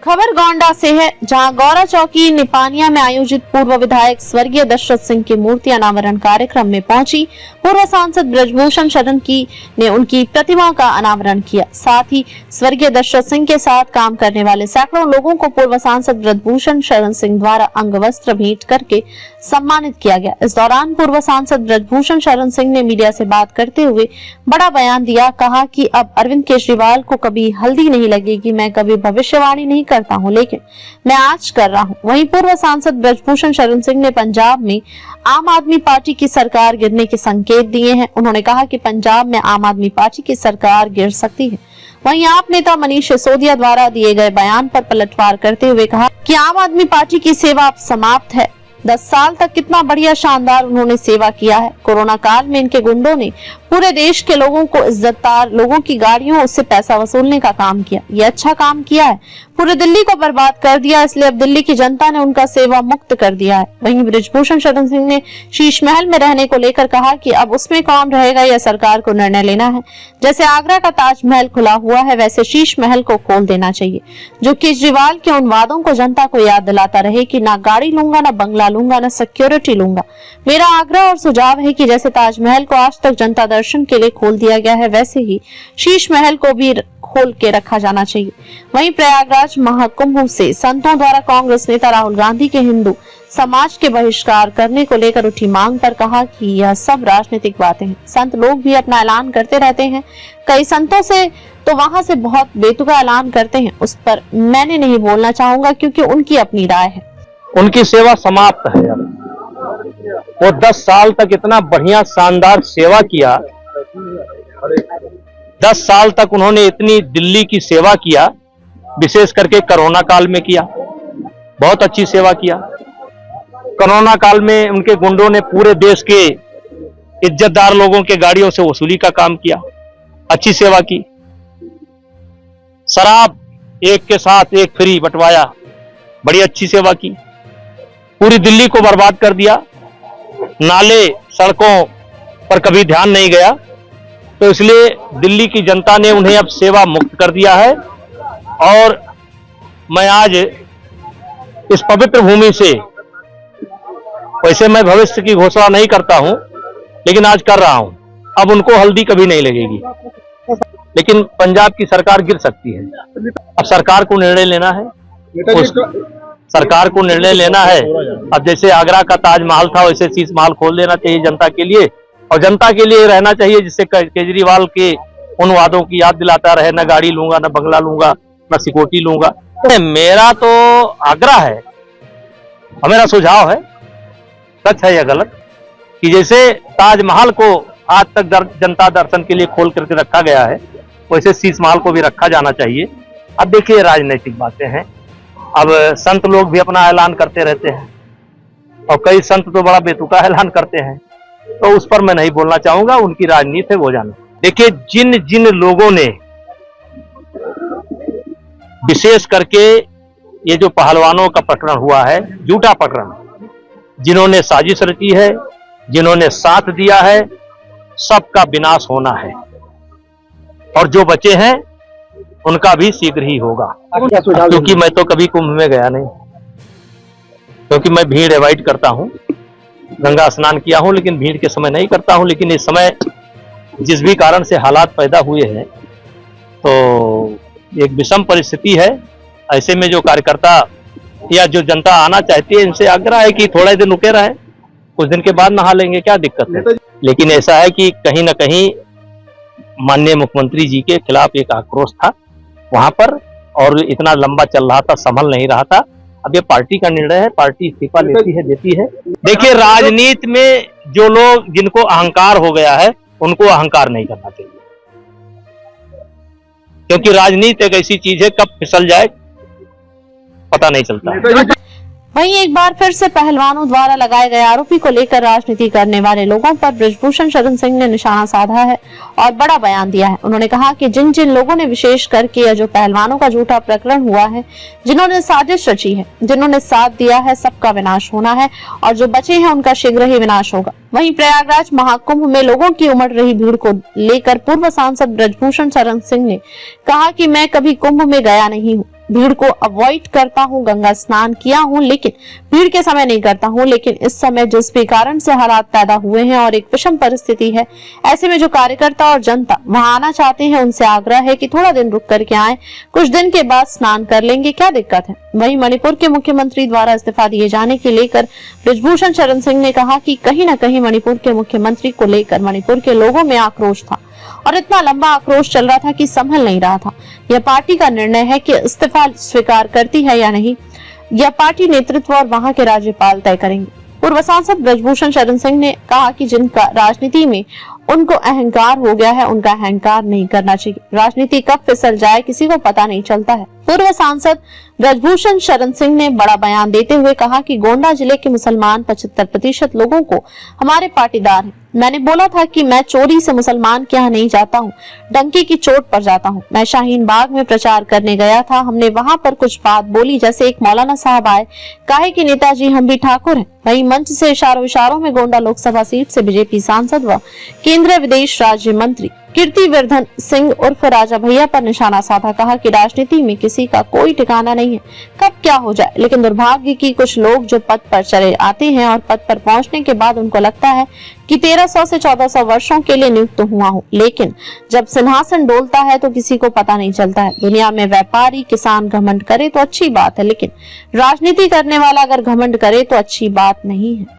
खबर गोंडा से है, जहां गौरा चौकी निपानिया में आयोजित पूर्व विधायक स्वर्गीय दशरथ सिंह की मूर्ति अनावरण कार्यक्रम में पहुंची पूर्व सांसद ब्रजभूषण शरण ने उनकी प्रतिमा का अनावरण किया। साथ ही स्वर्गीय दशरथ सिंह के साथ काम करने वाले सैकड़ों लोगों को पूर्व सांसद ब्रजभूषण शरण सिंह द्वारा अंग वस्त्र भेंट करके सम्मानित किया गया। इस दौरान पूर्व सांसद ब्रजभूषण शरण सिंह ने मीडिया से बात करते हुए बड़ा बयान दिया। कहा कि अब अरविंद केजरीवाल को कभी हल्दी नहीं लगेगी, मैं कभी भविष्यवाणी नहीं करता हूं, लेकिन मैं आज कर रहा हूं। वहीं पूर्व सांसद ब्रजभूषण शरण सिंह ने पंजाब में आम आदमी पार्टी की सरकार गिरने के संकेत दिए हैं। उन्होंने कहा कि पंजाब में आम आदमी पार्टी की सरकार गिर सकती है। वहीं आप नेता मनीष सिसोदिया द्वारा दिए गए बयान पर पलटवार करते हुए कहा कि आम आदमी पार्टी की सेवा अब समाप्त है। 10 साल तक कितना बढ़िया शानदार उन्होंने सेवा किया है। कोरोना काल में इनके गुंडों ने पूरे देश के लोगों को, इज्जतदार लोगों की गाड़ियों से पैसा वसूलने का काम किया। ये अच्छा काम किया है, पूरे दिल्ली को बर्बाद कर दिया, इसलिए अब दिल्ली की जनता ने उनका सेवा मुक्त कर दिया है। वहीं ब्रजभूषण शरण सिंह ने शीश महल में रहने को लेकर कहा कि अब उसमें कौन रहेगा, यह सरकार को निर्णय लेना है। जैसे आगरा का ताजमहल खुला हुआ है, वैसे शीश महल को खोल देना चाहिए, जो केजरीवाल के उन वादों को जनता को याद दिलाता रहे कि ना गाड़ी लूंगा, ना बंगला लूंगा, ना सिक्योरिटी लूंगा। मेरा आग्रह और सुझाव है कि जैसे ताजमहल को आज तक जनता दर्शन के लिए खोल दिया गया है, वैसे ही शीश महल को भी खोल के रखा जाना चाहिए। वहीं प्रयागराज महाकुंभ से संतों द्वारा कांग्रेस नेता राहुल गांधी के हिंदू समाज के बहिष्कार करने को लेकर उठी मांग पर कहा कि यह सब राजनीतिक बातें हैं। संत लोग भी अपना ऐलान करते रहते हैं, कई संतों से तो वहां से बहुत बेतुका ऐलान करते हैं, उस पर मैंने नहीं बोलना चाहूंगा क्योंकि उनकी अपनी राय है। उनकी सेवा समाप्त है। वो 10 साल तक इतना बढ़िया शानदार सेवा किया, 10 साल तक उन्होंने इतनी दिल्ली की सेवा किया, विशेष करके कोरोना काल में किया, बहुत अच्छी सेवा किया। कोरोना काल में उनके गुंडों ने पूरे देश के इज्जतदार लोगों के गाड़ियों से वसूली का काम किया, अच्छी सेवा की। शराब एक के साथ एक फ्री बंटवाया, बड़ी अच्छी सेवा की। पूरी दिल्ली को बर्बाद कर दिया, नाले सड़कों पर कभी ध्यान नहीं गया, तो इसलिए दिल्ली की जनता ने उन्हें अब सेवा मुक्त कर दिया है। और मैं आज इस पवित्र भूमि से, वैसे मैं भविष्य की घोषणा नहीं करता हूं, लेकिन आज कर रहा हूं, अब उनको हल्दी कभी नहीं लगेगी। लेकिन पंजाब की सरकार गिर सकती है। अब सरकार को निर्णय लेना है, सरकार को निर्णय लेना है। अब जैसे आगरा का ताजमहल था, वैसे शीश महल खोल देना चाहिए जनता के लिए, और जनता के लिए रहना चाहिए, जिससे केजरीवाल के उन वादों की याद दिलाता रहे, न गाड़ी लूंगा, न बंगला लूंगा, न सिक्योरिटी लूंगा। मेरा तो आग्रह है और मेरा सुझाव है, सच है या गलत, कि जैसे ताजमहल को आज तक जनता दर्शन के लिए खोल करके रखा गया है, वैसे शीश महल को भी रखा जाना चाहिए। अब देखिए, राजनीतिक बातें हैं। अब संत लोग भी अपना ऐलान करते रहते हैं, और कई संत तो बड़ा बेतुका ऐलान करते हैं, तो उस पर मैं नहीं बोलना चाहूंगा, उनकी राजनीति है, वो जाने। देखिए, जिन जिन लोगों ने, विशेष करके ये जो पहलवानों का प्रकरण हुआ है, झूठा प्रकरण, जिन्होंने साजिश रची है, जिन्होंने साथ दिया है, सबका विनाश होना है, और जो बचे हैं उनका भी शीघ्र ही होगा। क्योंकि मैं तो कभी कुंभ में गया नहीं, क्योंकि मैं भीड़ अवॉइड करता हूं। गंगा स्नान किया हूं, लेकिन भीड़ के समय नहीं करता हूं। लेकिन इस समय जिस भी कारण से हालात पैदा हुए हैं, तो एक विषम परिस्थिति है। ऐसे में जो कार्यकर्ता या जो जनता आना चाहती है, इनसे आग्रह है कि थोड़ा दिन रुके रहे, कुछ दिन के बाद नहा लेंगे, क्या दिक्कत है। लेकिन ऐसा है कि कहीं ना कहीं माननीय मुख्यमंत्री जी के खिलाफ एक आक्रोश था वहां पर, और इतना लंबा चल रहा था, संभल नहीं रहा था। अब ये पार्टी का निर्णय है, पार्टी इस्तीफा लेती है, देती है। देखिए, राजनीति में जो लोग, जिनको अहंकार हो गया है, उनको अहंकार नहीं करना चाहिए, क्योंकि राजनीति एक ऐसी चीज है, कब फिसल जाए पता नहीं चलता। वहीं एक बार फिर से पहलवानों द्वारा लगाए गए आरोपी को लेकर राजनीति करने वाले लोगों पर ब्रजभूषण शरण सिंह ने निशाना साधा है और बड़ा बयान दिया है। उन्होंने कहा कि जिन जिन लोगों ने, विशेष करके यह जो पहलवानों का झूठा प्रकरण हुआ है, जिन्होंने साजिश रची है, जिन्होंने साथ दिया है, सबका विनाश होना है, और जो बचे हैं उनका शीघ्र ही विनाश होगा। वहीं प्रयागराज महाकुंभ में लोगों की उमड़ रही भीड़ को लेकर पूर्व सांसद ब्रजभूषण शरण सिंह ने कहा कि मैं कभी कुंभ में गया नहीं हूँ, भीड़ को अवॉइड करता हूँ, गंगा स्नान किया हूँ लेकिन भीड़ के समय नहीं करता हूँ। लेकिन इस समय जिस भी कारण से हालात पैदा हुए हैं और एक विषम परिस्थिति है, ऐसे में जो कार्यकर्ता और जनता वहां आना चाहते हैं उनसे आग्रह है कि थोड़ा दिन रुक करके आए, कुछ दिन के बाद स्नान कर लेंगे, क्या दिक्कत है। वहीं मणिपुर के मुख्यमंत्री द्वारा इस्तीफा दिए जाने के लेकर बृजभूषण शरण सिंह ने कहा कि कहीं न कहीं मणिपुर के मुख्यमंत्री को लेकर मणिपुर के लोगों में आक्रोश था और इतना लंबा आक्रोश चल रहा था कि संभल नहीं रहा था। यह पार्टी का निर्णय है कि इस्तीफा स्वीकार करती है या नहीं, यह पार्टी नेतृत्व और वहां के राज्यपाल तय करेंगे। पूर्व सांसद बृजभूषण शरण सिंह ने कहा कि जिनका राजनीति में उनको अहंकार हो गया है, उनका अहंकार नहीं करना चाहिए। राजनीति कब फिसल जाए किसी को पता नहीं चलता है। पूर्व सांसद बृजभूषण शरण सिंह ने बड़ा बयान देते हुए कहा कि गोंडा जिले के मुसलमान 75% लोगों को हमारे पाटीदार हैं। मैंने बोला था कि मैं चोरी से मुसलमान के यहाँ नहीं जाता हूँ, डंकी की चोट पर जाता हूँ। मैं शाहीन बाग में प्रचार करने गया था, हमने वहां पर कुछ बात बोली, जैसे एक मौलाना साहब आए, कहे कि नेताजी हम भी ठाकुर हैं। वहीं मंच से इशारों में गोंडा लोकसभा सीट से बीजेपी सांसद व केंद्रीय विदेश राज्य मंत्री कीर्तिवर्धन सिंह उर्फ राजा भैया पर निशाना साधा। कहा कि राजनीति में किसी का कोई ठिकाना नहीं है, कब क्या हो जाए। लेकिन दुर्भाग्य की कुछ लोग जो पद पर चले आते हैं और पद पर पहुंचने के बाद उनको लगता है कि 1300 से 1400 वर्षों के लिए नियुक्त हुआ हूँ, लेकिन जब सिंहासन डोलता है तो किसी को पता नहीं चलता है। दुनिया में व्यापारी किसान घमंड करे तो अच्छी बात है, लेकिन राजनीति करने वाला अगर घमंड करे तो अच्छी बात नहीं है।